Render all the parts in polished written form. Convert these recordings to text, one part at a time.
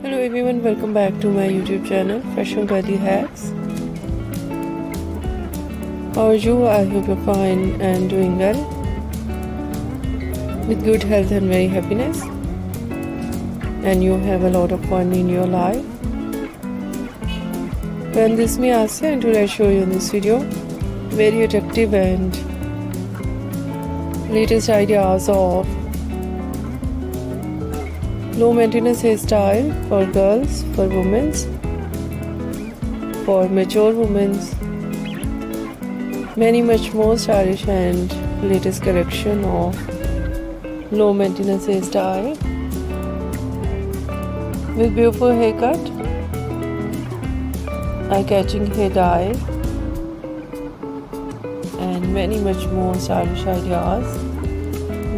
Hello everyone, welcome back to my YouTube channel Fashion Girly Hacks. How are you? I hope you're fine and doing well, with good health and very happiness, and you have a lot of fun in your life. Well, this is me Asya, and today I show you in this video very attractive and latest ideas of low maintenance hairstyle for girls, for women, for mature women, many much more stylish and latest collection of low maintenance hairstyle with beautiful haircut, eye-catching hair dye, and many much more stylish ideas.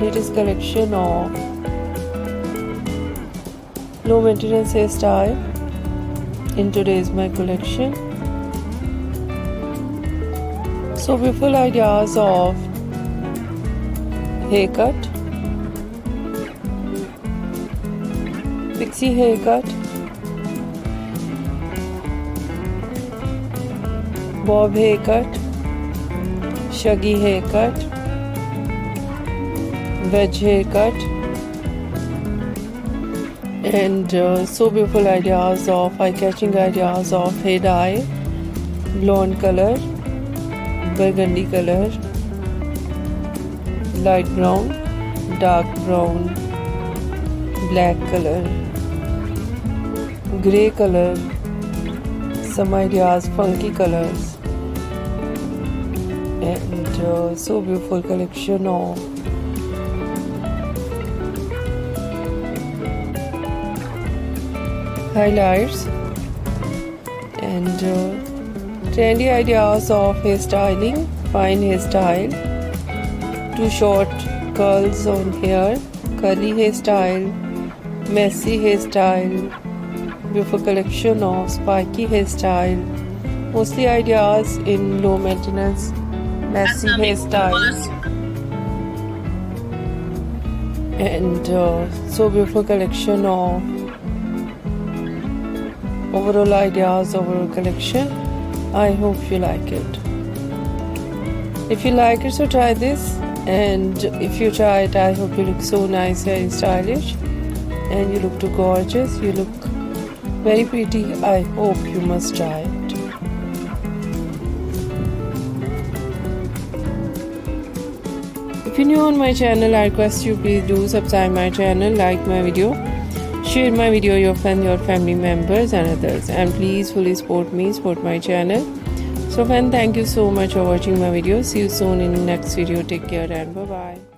Latest collection of low maintenance hairstyle in today's my collection. So beautiful ideas of haircut, Pixie haircut, bob haircut, shaggy haircut, wedge haircut, and so beautiful ideas of eye-catching ideas of hair dye, blonde color, burgundy color, light brown, dark brown, black color, grey color, some ideas funky colors, and so beautiful collection of highlights and trendy ideas of hairstyling, fine hairstyle, too short curls on hair, curly hairstyle, messy hairstyle, beautiful collection of spiky hairstyle, mostly ideas in low maintenance messy hairstyles, and so beautiful collection of overall ideas, overall collection. I hope you like it. If you like it, so try this, and if you try it, I hope you look so nice and stylish, and you look too gorgeous, you look very pretty. I hope you must try it. If you're new on my channel, I request you please do subscribe my channel, like my video, share my video your friends, your family members and others, and please fully support me, support my channel. So friends, thank you so much for watching my video. See you soon in the next video. Take care and bye bye.